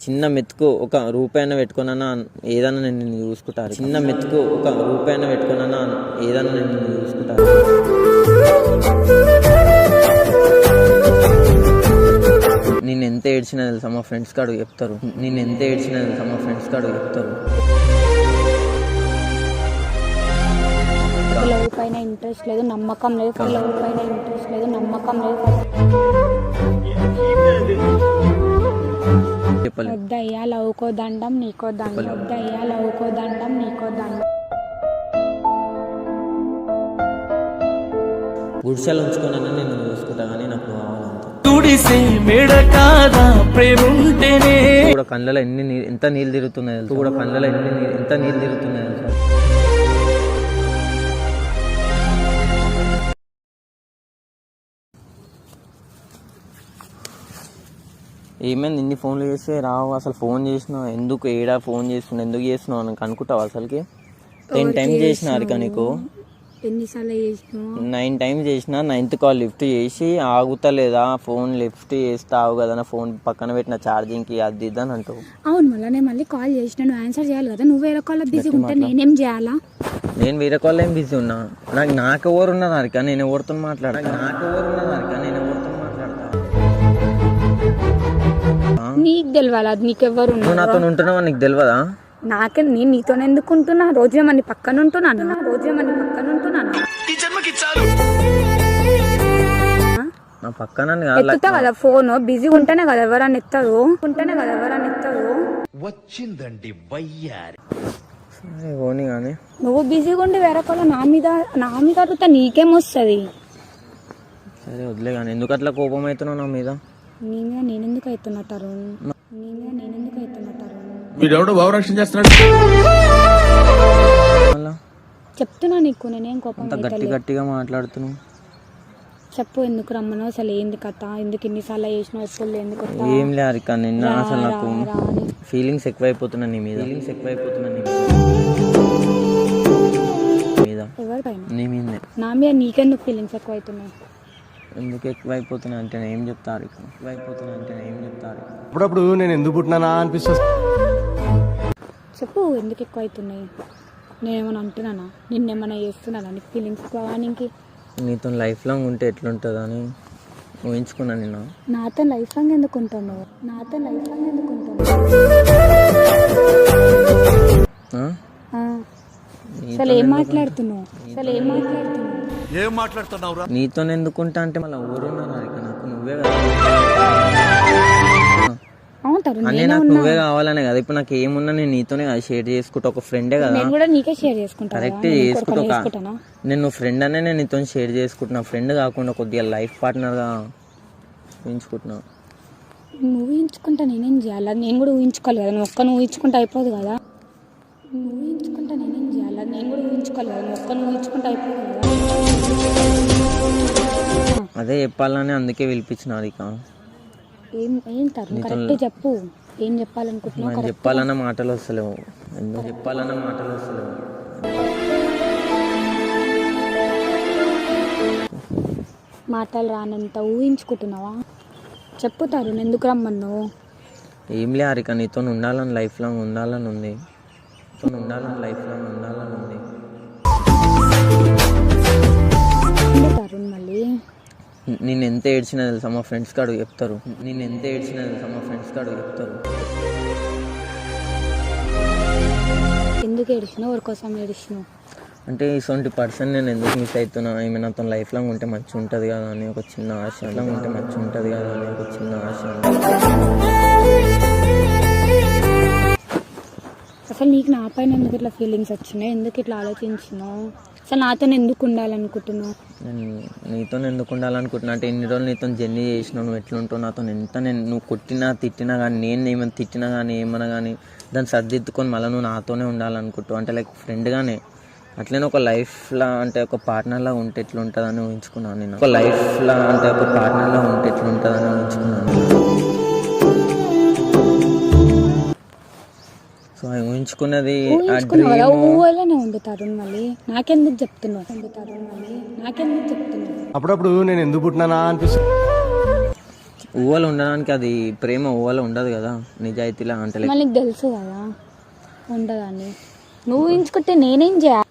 చిన్న మెతుకు ఒక రూపాయన పెట్టుకున్నా ఏదన్నా నేను నిన్ను చూసుకుంటాను. చిన్న మెతుకు ఒక రూపాయన పెట్టుకున్నా ఏదన్నా నేను నిన్ను చూసుకుంటాను. నేను ఎంత ఏడ్చినా తెలుసా మా ఫ్రెండ్స్ కాడు చెప్తారు. నేను ఎంత ఏడ్చినా తెలుసా మా ఫ్రెండ్స్ కాడు చెప్తారు. లవ్ పైన ఇంట్రెస్ట్ లేదు, నమ్మకం లేదు. లవ్ పైన ఇంట్రెస్ట్ లేదు, నమ్మకం లేదు. వద్దయ్యా లవ్కో దండం నీకో దండం. వద్దయ్యా లవ్కో దండం నీకో దండం. గుడిసెలు ఉంచుకున్నా నేను చూసుకుంటా కానీ నాకు కావాలంతా. కూడా కళ్ళలో ఎంత నీళ్ళు తిరుగుతున్నాయి తెలుసు. కూడా కళ్ళలో ఎంత నీళ్ళు తిరుగుతున్నాయి తెలుసు. ఏమైంది ఇన్ని ఫోన్లు చేస్తే రావు. అసలు ఫోన్ చేసినా ఎందుకు, ఏడా ఫోన్ చేస్తున్నా ఎందుకు చేస్తున్నావు అని అనుకుంటావు. అసలుకి 10 టైమ్స్ చేసిన అరిక నీకు. ఎన్నిసార్లు చేసినావు? 9 టైమ్స్ చేసిన. 9th కాల్ లిఫ్ట్ చేసి ఆగుతలేదా ఫోన్ లిఫ్ట్ చేస్తావు కదా, నా ఫోన్ పక్కన పెట్టిన ఛార్జింగ్కి అది ఇది అని అంటావు. అవును మళ్ళీ నేను మళ్ళీ కాల్ చేసిన, నువ్వు ఆన్సర్ చేయాలి కదా. నువ్వు వేరే కాల్ బిజీ ఉంటే నేనేం చేయాలా? నేను వేరే కాల్ ఏం బిజీ ఉన్నా. నాకు ఎవరు ఉన్నది అరిక, నేను ఎవరితో మాట్లాడతా. నీకు తెలియాలి అది. నీకెవ్వరు నాతో ఉంటున్నావా నీకు తెలియదా? నాకే నేను నీతో ఎందుకు ఉంటున్నా? రోజే మన పక్కన ఉంటున్నాను. నా పక్కన ఎత్తుతా కదా ఫోన్. బిజీ ఉంటేనే కదా ఎవరన్నా ఎత్తారు. వచ్చిందండి వయ్యారి. సరే పోనీ కానీ నువ్వు బిజీగా ఉండి వేరే కాల నా మీద అడుగుతా నీకేమొస్తుంది? సరే వదిలే కానీ ఎందుకు అట్లా కోపం అవుతున్నావు నా మీద? నీ మీద నేనెందుకు అవుతున్నా తరుణ్? వీడెవడో భావరక్షణ చేస్తున్నాడు. చెప్తున్నా నీకు నేనేం కోపం. అంత గట్టిగా మాట్లాడుతున్నావు. చెప్పు ఎందుకు రమ్మను? అసలు ఏంది కథ? ఎందుకు ఇన్నిసార్లు చేసినావు? ఎప్పుడు ఎందుకు? ఏం లే హరిక, నిన్న అసలు నాకు ఫీలింగ్స్ ఎక్కువైపోతున్నా నీ మీద. ఎవరిపైన? నీ మీద. నా మీద నీకెందుకు ఫీలింగ్స్ ఎక్కువైతున్నాయి? ఎందుకు ఎక్కువైపోతున్నా అంటే ఏం చెప్తా హరిక. అప్పుడప్పుడు నేను ఎందుకు పుట్టినానా అనిపిస్తుంది. చెప్పు ఎందుకు ఎక్కువైతున్నాయి? నేనేమన్నా అంటున్నానా? నిన్నేమన్నా చేస్తున్నానా? నీకు ఫీలింగ్స్ కావానికి? నీతో లైఫ్ లాంగ్ ఉంటే ఎట్లుంటుందా అని ఊహించుకున్నా నేను. నాతో లైఫ్ లాంగ్ ఎందుకు ఉంటాను? అసలు ఏం మాట్లాడుతున్నావు? నీతో ఎందుకుంటా అంటే మళ్ళీ ఊరున్నాను హరిక. నాకు నువ్వే కదా అన్నీ, నాకు నువ్వే కావాలనే కదా. ఇప్పుడు నాకు ఏమున్నా నేను నీతోనే కదా షేర్ చేసుకుంటా. ఒక ఫ్రెండే కదా. కరెక్ట్ చేసుకుంటా. నేను ఫ్రెండ్ అనే నేను నీతో షేర్ చేసుకుంటున్నా. ఫ్రెండ్ కాకుండా కొద్దిగా లైఫ్ పార్ట్నర్గా ఊహించుకుంటున్నా. నువ్వు ఊహించుకుంటా నేనేం చేయాలి? నేను కూడా ఊహించుకోవాలి కదా. నువ్వు ఒక్కను ఊహించుకుంటే అయిపోదు కదా. అదే చెప్పాలని అందుకే పిలిపించిన హరిక. కరెక్ట్ చెప్పు. ఏం చెప్పాలనుకుంటున్నావు? నేను చెప్పాలన్న మాటలు వస్తలేవు. ఎందుకు చెప్పాలన్న మాటలు వస్తలేవు? మాటలు రానంత ఊహించుకుంటున్నావా? చెప్పుతారు ఎందుకు రమ్మన్నావు? ఏం లే హరిక, నీతో ఉండాలని లైఫ్ లాంగ్ ఉండాలని ఉంది. మళ్ళీ నేను ఎంత ఏడ్చినా తెలుసా మా ఫ్రెండ్స్ కాడు చెప్తారు. ఎందుకు ఏడిచినావు? ఎవరి కోసం ఏడిచినావు? అంటే ఇటువంటి పర్సన్ నేను ఎందుకు మిస్ అవుతున్నా, ఈమె నాతో లైఫ్ లాంగ్ ఉంటే మంచి ఉంటుంది కదా అని ఒక చిన్న ఆశ. అసలు నీకు నా పైన ఎందుకు ఇట్లా ఫీలింగ్స్ వచ్చినాయి? ఎందుకు ఇట్లా ఆలోచించినావు? అసలు నాతో ఎందుకు ఉండాలనుకుంటున్నావు? నేను నీతో ఎందుకు ఉండాలనుకుంటున్నా అంటే ఇన్ని రోజులు నీతో జర్నీ చేసినావు. నువ్వు ఎట్లుంటావు నాతో నువ్వు కొట్టినా తిట్టినా కానీ, నేను ఏమైనా తిట్టినా కానీ ఏమన్నా కానీ దాన్ని సర్దిద్దుకొని మళ్ళీ నువ్వు నాతోనే ఉండాలనుకుంటావు. అంటే లైక్ ఫ్రెండ్గానే అట్లనే ఒక లైఫ్లా అంటే ఒక పార్ట్నర్లా ఉంటే ఎట్లుంటుందని ఊహించుకున్నాను నేను. సో అది ఊహించుకున్నది వండుతారు. మళ్ళీ నాకెందుకు చెప్తున్నావు? అప్పుడప్పుడు నేను ఎందుకు పుట్టినానా అనిపిస్తుంది. ఊహలు ఉండడానికి అది ప్రేమ ఊహలో ఉండదు కదా నిజాయితీలా అంటే like మళ్ళీ నీకు తెలుసు కదా ఉండదని. నువ్వు ఊహించుకుంటే నేనేం చేయాలి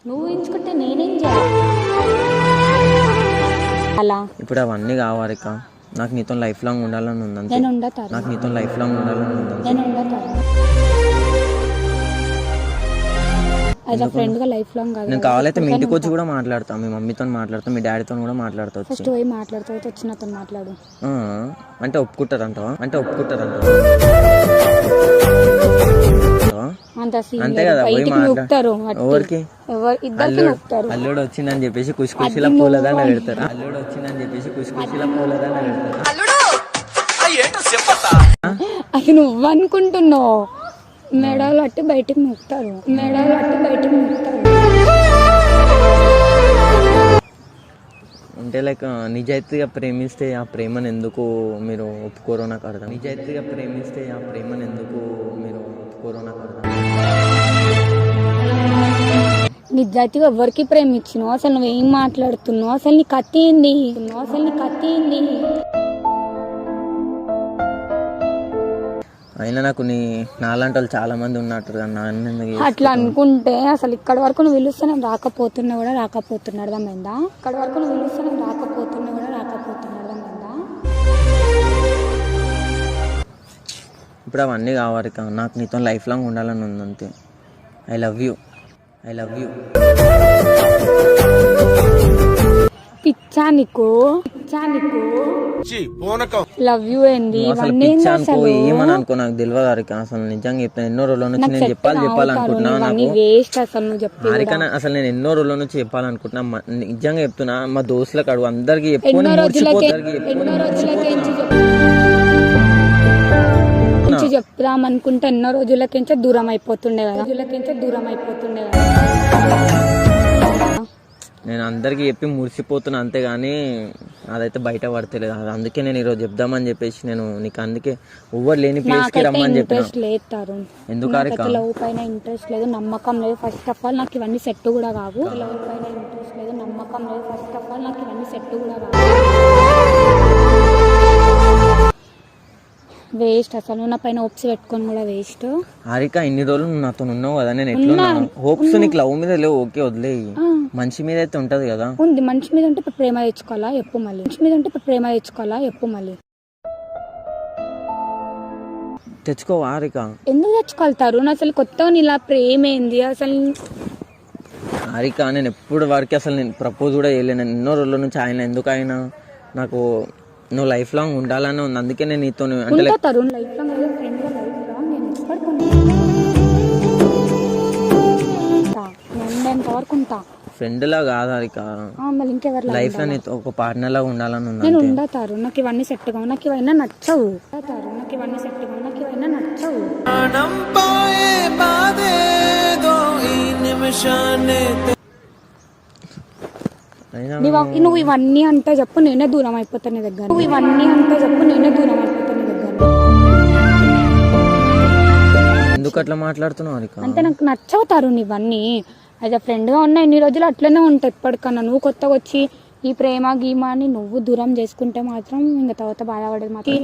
అలా. ఇప్పుడు అవన్నీ కావాలిక నాకు నీతో లైఫ్ లాంగ్ ఉండాలని ఉంది అంతే. నేను ఉండతాను నాకు నీతో లైఫ్ లాంగ్ ఉండాలని ఉంది అంతే. నేను ఉండతాను యాజ్ అ ఫ్రెండ్ గా లైఫ్ లాంగ్ కాదు. నేను కావాలైతే మీ ఇంటికి వచ్చి కూడా మాట్లాడతాను, మీ మమ్మీతో మాట్లాడతాను, మీ డాడీతో కూడా మాట్లాడతా వచ్చి. ఫస్ట్ పోయి మాట్లాడుతావు, వచ్చిన అతను మాట్లాడు. అంటే ఒప్పుకుంటారంటావా? అంత సీన్ అంతే కదా పోయి నూపుతారు. ఎవరికి ఇద్దరికి నూపుతారు. అల్లుడు వచ్చిందని చెప్పేసి కుషిలా పూలదండ పెడతారు. అది నువ్వు అనుకుంటున్నావు. మెడలు అట్టి బయటికి నూపుతారు. అంటే లైక్ నిజాయితీగా ప్రేమిస్తే ఆ ప్రేమను ఎందుకు మీరు ఒప్పుకోరో నాకు అర్థం. నిజాయితీగా ఎవరికి ప్రేమించినావు? అసలు నువ్వేం మాట్లాడుతున్నావు? అసలు నీ కత్తి ఏంది? అయినా నాకు నాలాంటి వాళ్ళు చాలా మంది ఉన్నట్టు అట్లా అనుకుంటే అసలు ఇక్కడ వరకు నువ్వు పిలుస్తే నేను రాకపోతున్నా కూడా అర్థమైందా? ఇప్పుడు అవన్నీ కావాలి నాకు నీతో లైఫ్ లాంగ్ ఉండాలని ఉంది అంతే. I love you. పిచ్చా నీకు లవ్ యూ ఏంది? అసలు పిచ్చా అనుకో ఏమని అనుకో నాకు తెలియదు హారిక. అసలు నిజంగా చెప్తాను, ఎన్నో రోజుల నుంచి నేను చెప్పాలనుకుంటున్నా. నాకు వేస్ట్ అసలు నువ్వు చెప్పి హారిక అసలు నేను ఎన్నో రోజుల నుంచి చెప్పాలనుకుంటున్నా. నిజంగా చెప్తున్నా, మా దోస్తులకు అడుగు అందరికి చెప్దాం అనుకుంటే ఎన్నో రోజులకించే దూరం అయిపోతుండే కదా. నేను అందరికి చెప్పి మురిసిపోతున్నా అంతేగాని అదైతే బయట పడతలేదు. అందుకే నేను ఈరోజు చెప్దామని చెప్పేసి నేను నీకు అందుకే ఎవ్వరు లేని ప్లేస్ కి రమ్మని చెప్పిన. ఎందుకు లవ్ పైన ఇంట్రెస్ట్ లేదు, నమ్మకం లేదు. ఫస్ట్ ఆఫ్ ఆల్ నాకు ఇవన్నీ సెట్ కూడా కావు. వేస్ట్ అసలు. నువ్వు నా పైన హోప్స్ పెట్టుకొని కూడా వేస్ట్. హారిక ఇన్ని రోజులు నువ్వు నాతో ఉన్నావు కదా, నేను ఎట్లా హోప్స్ నీకు లవ్ మీద లేవు, ఓకే వదిలేయి. మనిషి మీద అయితే ఉంటది కదా. ఉంది, మనిషి మీద ఉంటే ఇప్పుడు ప్రేమ తెచ్చుకోవాలా ఎప్పు మళ్ళీ. తెచ్చుకోవా హారిక? ఎందుకు తెచ్చుకోగలుగుతారు? అసలు కొత్తగా ఇలా ప్రేమ ఏంది అసలు? హారిక నేను ఎప్పుడు వరకు అసలు నేను ప్రపోజ్ కూడా చేయలేను. నేను ఎన్నో రోజుల నుంచి ఆయన ఎందుకు అయినా నాకు నువ్వు లైఫ్ లాంగ్ ఉండాలని ఉంది. అందుకే నేను నీతో ఫ్రెండ్ లా కాదు హారిక, లైఫ్ లో నీతో ఒక పార్ట్నర్ లాగా ఉండాలని ఉంది. నేను ఉండతారు, నాకు ఇవన్నీ సెట్ కావు, నాకు ఇవన్నీ నచ్చవు. నువ్వు ఇవన్నీ అంటే చెప్పు నేనే దూరం అయిపోతాను నీ దగ్గర. ఎందుకు అట్లా మాట్లాడుతున్నావు హారిక? అంటే నాకు నచ్చవుతారు ఇవన్నీ. యాజ్ అ ఫ్రెండ్ గా ఉన్నా ఎన్ని రోజులు అట్లనే ఉంటాయి ఎప్పటికన్నా. నువ్వు కొత్తగా వచ్చి ఈ ప్రేమ గీమాని నువ్వు దూరం చేసుకుంటే మాత్రం ఇంకా తర్వాత బాధపడేది మాత్రం.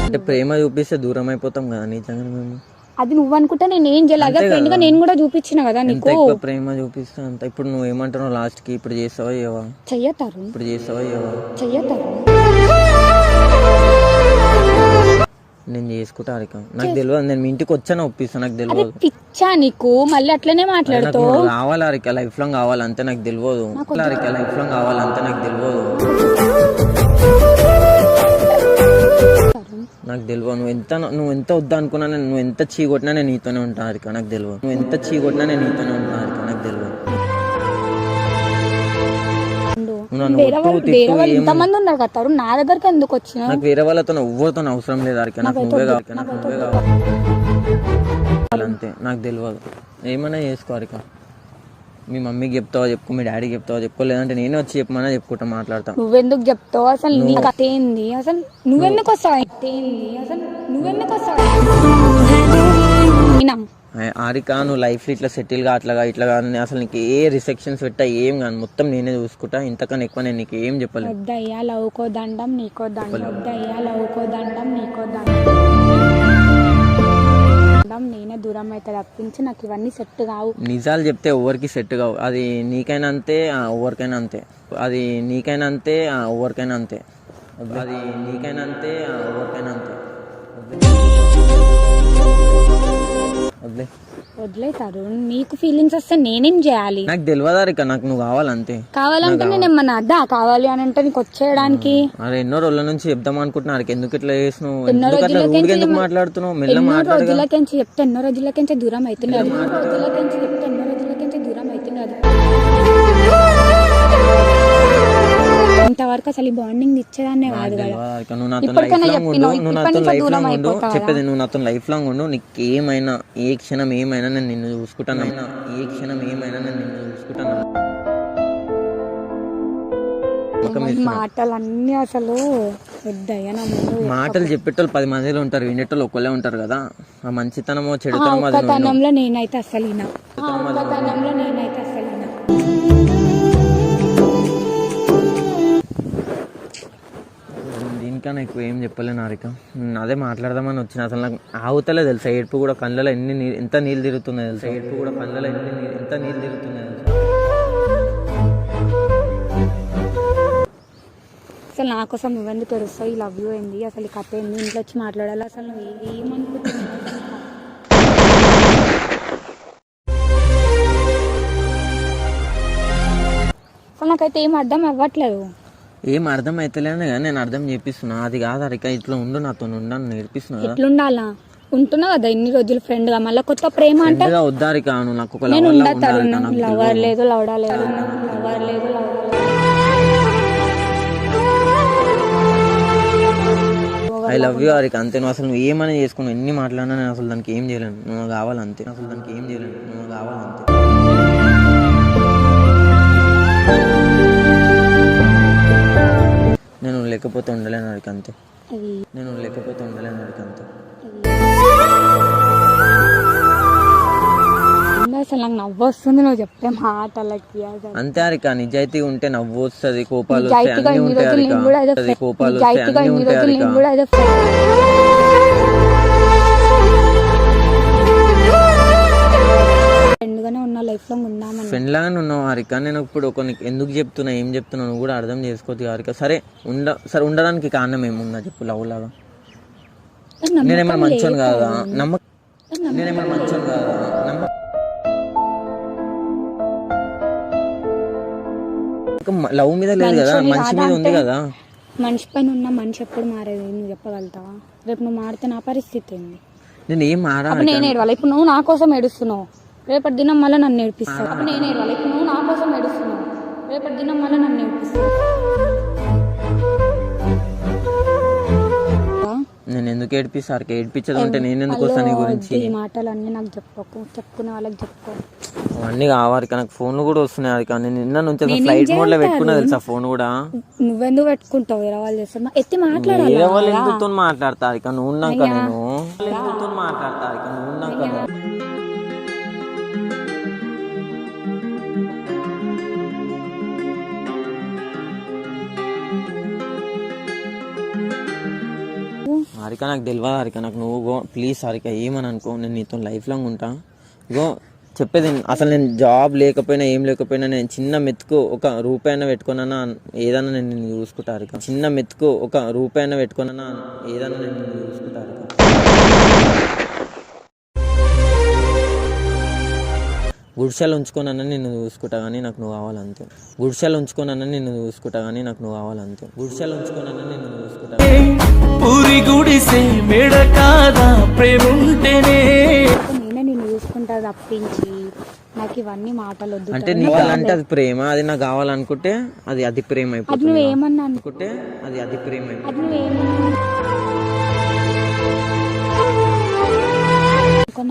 అంటే ప్రేమ చూపిస్తే దూరం అయిపోతాం కదా నిజంగా మేము. అది నువ్వు అనుకుంటా నేను ఏం చేయలేదు. ఫ్రెండ్ గా నేను కూడా చూపించిన కదా నీకు. ప్రేమ చూపిస్తా అంత. ఇప్పుడు నువ్వు ఏమంటున్నావు లాస్ట్ కి? ఇప్పుడు చేస్తావా ఏవా? చెయ్యతారు. నేను చేసుకుంటా హారిక. నాకు తెలియదు, నేను మీ ఇంటికి వచ్చాను ఒప్పిస్తా. నాకు తెలియదు. పిచ్చా నీకు? మళ్ళీ అట్లనే మాట్లాడుతావు. కావాలి హారిక, లైఫ్ లాంగ్ కావాలంటే నాకు తెలియదు. నాకు తెలియదు. నువ్వు ఎంత వద్దా అనుకున్నా, నువ్వు ఎంత చీకొట్టినా నేను నీతోనే ఉంటాను హారిక. నాకు తెలియదు. ఎంతమంది ఉన్నారు కదా నా దగ్గరకు ఎందుకు వచ్చినా? నాకు వేరే వాళ్ళతో ఎవరితో అవసరం లేదు హారిక. నాకు నువ్వే కావాలి అంతే. నాకు తెలియదు. ఏమైనా చేసుకో హారిక. మీ మమ్మీకి చెప్తావా చెప్పుకో, మీ డాడీకి చెప్తావా చెప్పుకో, లేదంటే నేనే వచ్చి చెప్పమన్నా చెప్పుకుంటా, మాట్లాడతా. నువ్వెందుకు చెప్తావు అసలు? నీ కథ ఏంది అసలు? నువ్వెందుకు వస్తావు? హారిక నువ్వు లైఫ్లో ఇట్లా సెటిల్గా అట్లాగా ఇట్లా కానీ అసలు నీకు ఏ రిస్ట్రిక్షన్స్ పెట్టా ఏం కానీ మొత్తం నేనే చూసుకుంటా, ఇంతకన్నా ఎక్కువ నేను నీకు ఏం చెప్పలేదు. వద్దయ్యా లవ్కో దండం నీకో దండం, వద్దయ్యా లవ్కో దండం నీకో దండం, నేనే దూరం అయితే తప్పించి నాకు ఇవన్నీ సెట్ కావు. నిజాలు చెప్తే ఎవరికి సెట్ కావు, అది నీకైనా అంతే ఎవరికైనా అంతే, అది నీకైనా అంతే ఎవరికైనా అంతే, అది నీకైనా అంతే ఎవరికైనా అంతే. వదిలే వదిలేతారు. నీకు ఫీలింగ్స్ వస్తే నేనేం చేయాలి? నాకు తెలియదు హారిక, నాకు నువ్వు కావాలంతే. కావాలంటే నేను ఏమన్నా అద్దా కావాలి అని అంటే నీకు వచ్చేయడానికి? అరే ఎన్నో రోజుల నుంచి చెప్దాం అనుకుంటున్నా హారిక, ఎందుకు ఇట్లా చేసినావు, ఎందుకు అట్లా రూడ్గా ఎందుకు మాట్లాడుతున్నావు? మెల్ల మాట్లాడు. రోజులకించి చెప్తే ఎన్నో రోజులకించి దూరం అవుతున్నాడు, రోజులకించి చెప్తే ఎన్నో రోజులకించి దూరం అవుతున్నాడు. ఇంతవరకు అసలు ఈ బాండింగ్ ఇచ్చేదాన్నే కాదు కదా. నువ్వు నాతో లైఫ్ లాంగ్ ఉండు, నువ్వు నాతో లైఫ్ లాంగ్ ఉండు, చెప్పేది నువ్వు నాతో లైఫ్ లాంగ్ ఉండు. నీకు ఏమైనా ఏ క్షణం ఏమైనా నేను నిన్ను చూసుకుంటాను, ఏ క్షణం ఏమైనా నేను నిన్ను చూసుకుంటాను. మాటలన్నీ అసలు పెద్దయ్యా నా ముందు. మాటలు చెప్పేటోళ్ళు 10 మందిలో ఉంటారు, వినేటోళ్ళు ఒక్కళ్ళే ఉంటారు కదా. ఆ మంచితనమో చెడుతనమో అది ఒక్కతనంలో నేనైతే అసలు వినా, ఒక్కతనంలో నేనైతే అసలు వినా. దీనికన్నా ఎక్కువ ఏం చెప్పలేను హారిక, అదే మాట్లాడదామని వచ్చిన. అసలు నాకు ఆగుతలే తెలుసా, ఏడుపు కూడా కళ్ళలో ఎంత నీళ్ళు తిరుగుతున్నాయి తెలుసా, ఏడుపు కూడా కళ్ళలో ఎంత నీళ్ళు తిరుగుతున్నాయి తెలుసా. అసలు నా కోసం నువ్వెందుకు తెలుస్తావు, ఈ లవ్ యూ ఏంది అసలు, ఈ కథ ఏంది, ఇంట్లో వచ్చి మాట్లాడాలి. అసలు నువ్వు ఏమనుకుంటున్నావు? అసలు నాకైతే ఏం అర్థం అవ్వట్లేదు. ఏం అర్థం అవుతలేనే కానీ నేను అర్థం చేపిస్తున్నా. అది కాదు హారిక, ఇట్లా ఉండు నాతో ఉండని నేర్పిస్తున్నా. ఎట్లుండాలా? ఉంటున్నా కదా ఇన్ని రోజులు ఫ్రెండ్ గా, మళ్ళీ కొత్త ప్రేమ అంటే వద్దా హారిక, నువ్వు నాకు ఒక నేను ఉండతారు. లవర్ లేదు లవడా లేదు, లవర్ లేదు లవడా లేదు. ఐ లవ్ యూ హారిక అంతే. నువ్వు అసలు నువ్వు ఏమని చేసుకున్నావు, ఎన్ని మాట్లాడినా నేను అసలు దానికి ఏం చేయలేను, నువ్వు కావాలంతే. అసలు దానికి ఏం చేయలేను, నువ్వు కావాలంతే. నేను లేకపోతే ఉండలేను హారిక అంతే, నేను లేకపోతే ఉండలేను హారిక అంతే. అసలు నాకు నవ్వు వస్తుంది నువ్వు చెప్తే మాటలకి. అంతే హారిక, నిజాయితీ ఉంటే నవ్వు వస్తుంది, కోపాలు వస్తాయి, అన్ని ఉంటాయి హారిక, కోపాలు వస్తాయి, అన్ని ఉంటాయి హారిక. ఫ్రెండ్ గానే ఉన్నా, లైఫ్ లాంగ్ ఉందామని. ఫ్రెండ్ లాగానే ఉన్నావు హారిక. నేను ఇప్పుడు ఎందుకు చెప్తున్నా, ఏం చెప్తున్నా నువ్వు కూడా అర్థం చేసుకోవద్దు హారిక. సరే ఉండడానికి కారణం ఏముందా చెప్పు, లవ్ లాగా. నేనేమైనా మంచోని కాదా, నేనేమైనా మంచోని కాదా, లవ్ మీద లేదు కదా, మనిషి మీద ఉంది కదా. మనిషి పైన ఉన్న మనిషి ఎప్పుడు మారేది నువ్వు చెప్పగలుగుతావా? రేపు నువ్వు మారితే నా పరిస్థితి ఏంది? నేను ఏం మారా, నేను ఏడవాలి. ఇప్పుడు నువ్వు నా కోసం ఏడుస్తున్నావు, రేపటి దినం మళ్ళీ నన్ను ఏడిపిస్తావు. అప్పుడు నేను ఏడవాలి. ఇప్పుడు నువ్వు నా కోసం ఏడుస్తున్నావు, రేపటి దినం మళ్ళీ నన్ను ఏడిపిస్తావు. నేను ఎందుకు ఏడిపిస్తారు, ఏడిపించదు అంటే నేను ఎందుకు వస్తాను నీ గురించి. ఈ మాటలన్నీ నాకు చెప్పకు, చెప్పుకునే వాళ్ళకి చెప్పుకో. అవన్నీ కావాలి, నాకు ఫోన్లు కూడా వస్తున్నాయి హారిక. నేను నిన్న నుంచి ఫ్లైట్ మోడ్ లో పెట్టుకున్నా తెలుసా ఫోన్ కూడా. నువ్వెందుకు పెట్టుకుంటావు? వేరే వాళ్ళు చేస్తారు, ఎత్తి మాట్లాడాలి. వేరే వాళ్ళు ఎందుతో మాట్లాడతా హారిక, నువ్వు ఉన్నాక నేను ఎందుతో మాట్లాడతా హారిక, నువ్వు ఉన్నాక. హారిక నాకు తెలియదు హారిక, నాకు నువ్వు ప్లీజ్ హారిక ఏమని అనుకో, నేను నీతో లైఫ్ లాంగ్ ఉంటా. ఇగో చెప్పేది, అసలు నేను జాబ్ లేకపోయినా ఏం లేకపోయినా నేను చిన్న మెతుకు ₹1 పెట్టుకున్నా ఏదన్నా నేను నిన్ను చూసుకుంటా హారిక. చిన్న మెతుకు ₹1 పెట్టుకున్నా ఏదన్నా నేను నిన్ను చూసుకుంటా హారిక. గుడిసెలు ఉంచుకోనన్నా నిన్ను చూసుకుంటా కానీ నాకు నువ్వు కావాలంతే. గుడిసెలు ఉంచుకోనన్నా నిన్ను చూసుకుంటా కానీ నాకు నువ్వు కావాలంతే. గుడిసెలు ఉంచుకోనన్నా నిన్ను చూసుకుంటా. పూరి గుడిసె మేడ కాదా ప్రేముంటేనే. నేనే నిన్ను చూసుకుంటా తప్పించి నాకు ఇవన్నీ మాటలు వద్దు. అంటే నీకు అంటే అది ప్రేమ, అది నాకు కావాలనుకుంటే అది ప్రేమ అయిపోతుంది. నువ్వేమన్నా అనుకుంటే అది ప్రేమ అయిపోతుంది.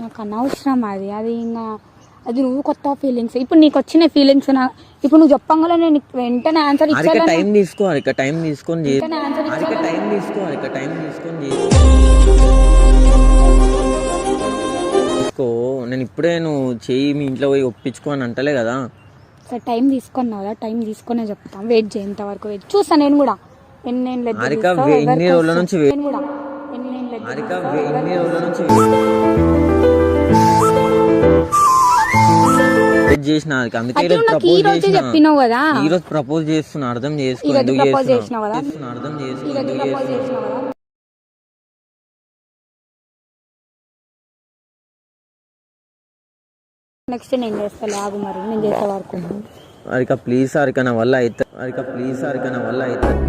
నాకు అనవసరం అది ఇంకా అది నువ్వు కొత్త ఫీలింగ్స్. ఇప్పుడు నీకు వచ్చిన ఫీలింగ్స్ ఇప్పుడు నువ్వు చెప్పంగా నేను వెంటనే ఆన్సర్ ఇచ్చాను. టైం తీసుకో హారిక, టైం తీసుకొని టైం తీసుకో చేసుకో. నేను ఇప్పుడే నువ్వు చెయ్యి మీ ఇంట్లో పోయి ఒప్పించుకో అని అంటలే కదా. సరే టైం తీసుకున్నావు కదా, టైం తీసుకునే చెప్తాం. వెయిట్ చేయంత వరకు వెయిట్ చూస్తా నేను కూడా. ఎన్ని హారిక ఎన్ని రోజుల నుంచి నేను కూడా హారిక ఎన్ని రోజుల నుంచి వెయిట్ చేసిన హారిక. అందుకే ఈరోజు ప్రపోజ్ చేసిన. చెప్పినావు కదా, ఈరోజు ప్రపోజ్ చేస్తున్నా, అర్థం చేసుకో. ఎందుకు చేస్తున్నావు అర్థం చేసుకో. నెక్స్ట్ నేను చేస్తాను, ఆగు మరి నేను చేసే వరకు. హారిక ప్లీజ్ హారిక నా వల్ల అవుతుంది. హారిక ప్లీజ్ హారిక నా వల్ల అవుతుంది.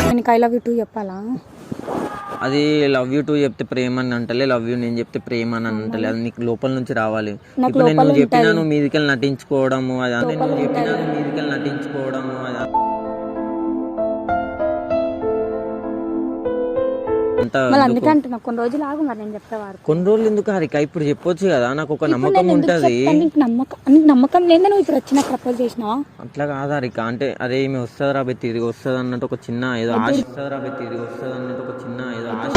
నేను ఐ లవ్ యూ 2 చెప్పాలా? అది లవ్ యూ 2 చెప్తే ప్రేమ అని అంటలే, లవ్ యూ నేను చెప్తే ప్రేమ అని అంటలే. అది నీకు లోపల నుంచి రావాలి. ఇప్పుడు నేను నువ్వు చెప్పినా నువ్వు మీదికెళ్ళి నటించుకోవడము, అది అంటే నువ్వు చెప్పినా నువ్వు మీదికెళ్ళి నటించుకోవడము, అది అందుకే అంటున్నా కొన్ని రోజులు ఆగు మరి నేను చెప్పేవారు. కొన్ని రోజులు ఎందుకు హారిక? ఇప్పుడు చెప్పొచ్చు కదా, నాకు ఒక నమ్మకం ఉంటది. నీకు నమ్మకం లేదా నువ్వు ఇప్పుడు వచ్చిన ప్రపోజ్ చేసినావా? అట్లా కాదు హారిక, అంటే అరే ఈమె వస్తుంది రాబోయే తిరిగి వస్తుంది అన్నట్టు ఒక చిన్న ఏదో ఆశ, వస్తుంది రాబోయే తిరిగి వస్తుంది అన్నట్టు ఒక చిన్న ఏదో ఆశ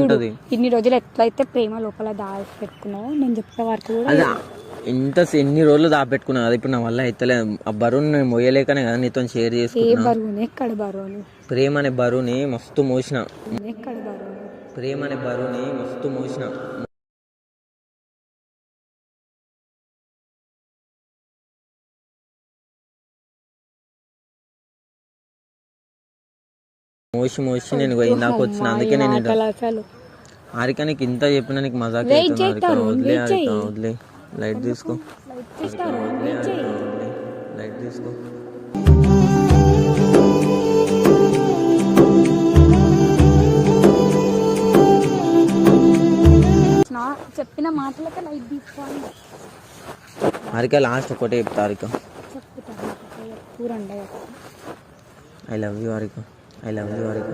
ఉంటది. ఇన్ని రోజులు ఎట్లయితే ప్రేమ లోపల దాచి పెట్టుకున్నావు నేను చెప్పే వరకు కూడా ఎన్ని రోజులు దాపెట్టుకున్నా కదా. ఇప్పుడు నా వల్ల అయితలేదు. ఆ బరువుని నేను మోయలేకనే కదా నీతో షేర్ చేసుకున్నా. ఎక్కడ బరువుని? ప్రేమ అనే బరువుని మస్తు మోసిన. ఎక్కడ బరువుని? ప్రేమ అనే బరువుని మస్తు మోసిన. మోసి మోసి నేను ఇందాక వచ్చిన. అందుకే నేను హారిక నీకు ఇంత చెప్పినా నీకు మజాక్ వదిలే హారిక, వదిలే. లైట్ తీసుకో, లైట్ తీసుకో. చెప్పిన మాటలకే లైట్ తీసుకోవాలి. హారిక లాస్ట్ ఒకటే చెప్తా Harika, I love you Harika, I love you Harika.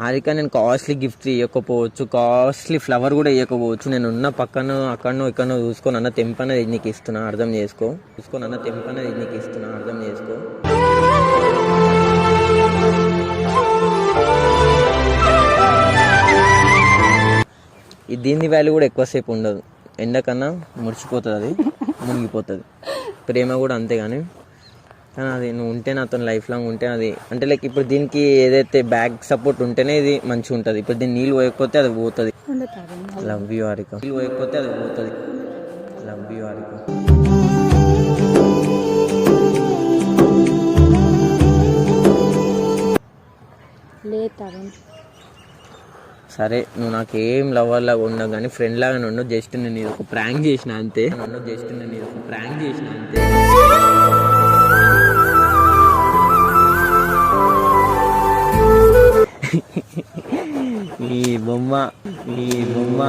Harika నేను కాస్ట్లీ గిఫ్ట్ ఇవ్వకపోవచ్చు, కాస్ట్లీ ఫ్లవర్ కూడా ఇవ్వకపోవచ్చు. నేను ఉన్న పక్కన అక్కడనో ఇక్కడనో చూసుకొని అన్న తెంపనేది నీకు ఇస్తున్నా, అర్థం చేసుకో. చూసుకొని అన్న తెంపనేది నీకు ఇస్తున్నా, అర్థం చేసుకో. దీని వాల్యూ కూడా ఎక్కువసేపు ఉండదు. ఎండకన్నా ముడిచిపోతుంది, అది మునిగిపోతుంది. ప్రేమ కూడా అంతే. కానీ అది నువ్వు ఉంటే నాతో లైఫ్ లాంగ్ ఉంటే అది అంటే లైక్ ఇప్పుడు దీనికి ఏదైతే బ్యాక్ సపోర్ట్ ఉంటేనే ఇది మంచిగా ఉంటుంది. ఇప్పుడు దీన్ని నీళ్ళు పోయకపోతే అది పోతుంది. లవ్ యూ హారిక, నీళ్ళు పోయకపోతే అది పోతుంది. Love you Harika. సరే నువ్వు నాకు ఏం లవర్ లాగా ఉండవు కానీ ఫ్రెండ్ లాగా ఉండు. జస్ట్ నేను ఇది ఒక ప్రాంక్ చేసిన అంతే. జస్ట్ నేను ఇది ఒక ప్రాంక్ చేసిన అంతే. నీ బొమ్మ, నీ బొమ్మ.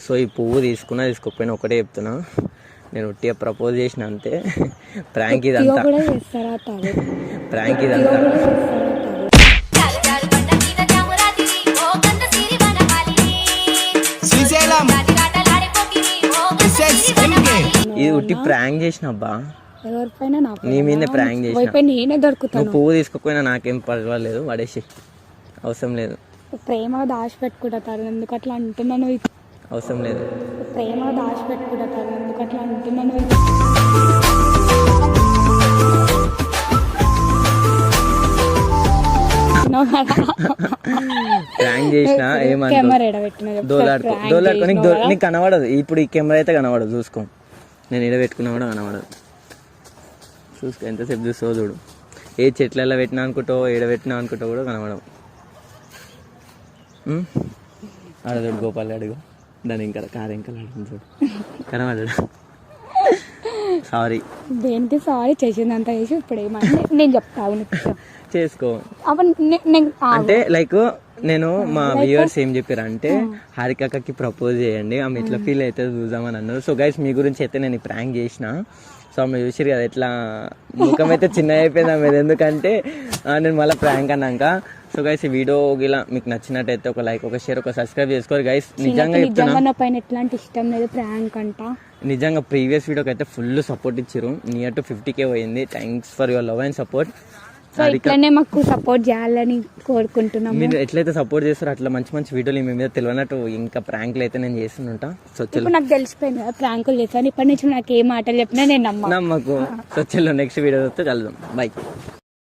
సో ఈ పువ్వు తీసుకోకపోయినా ఒకటే చెప్తున్నా, నేను ఒట్టిగా ప్రపోజ్ చేసిన అంతే. ప్రాంక్ ఇదంతా, ప్రాంక్ ఇదంతా. ఇది ఉట్టి ప్రాంక్ చేసిన అబ్బా, నీ మీదే ప్రాంక్ చేసిన. నువ్వు పువ్వు తీసుకోకపోయినా నాకేం పర్వాలేదు, పడేసి అవసరం లేదు. ప్రేమ దాచి పెట్టుకుంటారు ఎందుకు అట్లా అంటున్నాను? అవసరం లేదు. ప్రేమ దాచి పెట్టుకుంటారు ఎందుకు అట్లా అంటున్నాను? ప్రాంక్ చేసిన ఏమనుకో. నీకు కనబడదు ఇప్పుడు, ఈ కెమెరా అయితే కనబడదు. చూసుకో, నేను ఈడ పెట్టుకున్నా కూడా కనబడదు. చూసుకో, ఎంతసేపు చూస్తావు చూడు. ఏ చెట్లలో పెట్టినా అనుకుంటావు, ఏడ పెట్టినా అనుకుంటావు కూడా కనబడవు. అడుగు గోపాల్, అడుగు. దాని ఇంకా కారు ఇంకా అడుగు చూడు, కనబడడు. సారీ. దేనికి సారీ? చేసిందంతా చేసి ఇప్పుడు ఏమన్నా నేను చెప్తావు చేసుకో. అంటే లైక్ నేను మా వ్యూవర్స్ ఏం చెప్పారు అంటే హారికకి ప్రపోజ్ చేయండి, ఆమె ఎట్లా ఫీల్ అయితే చూద్దామని అన్నారు. సో గైస్ మీ గురించి అయితే నేను ప్రాంక్ చేసిన. సో ఆమె చూసిరు కదా ఎట్లా ముఖం అయితే చిన్న అయిపోయింది ఆమె, ఎందుకంటే నేను మళ్ళీ ప్రాంక్ అన్నాక. సో గైస్ ఈ వీడియో ఇలా మీకు నచ్చినట్టయితే ఒక లైక్, ఒక షేర్, ఒక సబ్స్క్రైబ్ చేసుకోరు గైస్. నిజంగా చెప్తున్నా, నా పైన ఎట్లాంటి ఇష్టం లేదు ప్రాంక్ అంట. నిజంగా ప్రీవియస్ వీడియోకి అయితే ఫుల్ సపోర్ట్ ఇచ్చారు, నియర్ టు 50K పోయింది. Thanks for your love and support. So ఇట్లనే మాకు సపోర్ట్ చేయాలని కోరుకుంటున్నాము. మీరు ఎట్లయితే సపోర్ట్ చేస్తారో అట్లా మంచి మంచి వీడియోలు మీ మీద తెలియనట్టు ఇంకా ప్రాంక్లు అయితే నేను చేస్తుంటా. సో ఇప్పుడు నాకు తెలిసిపోయింది కదా ప్రాంకులు చేస్తాను, ఇప్పటి నుంచి నాకు ఏ మాటలు చెప్పినా నేను నమ్మకు. సో నెక్స్ట్ వీడియో కలుద్దాం. బై.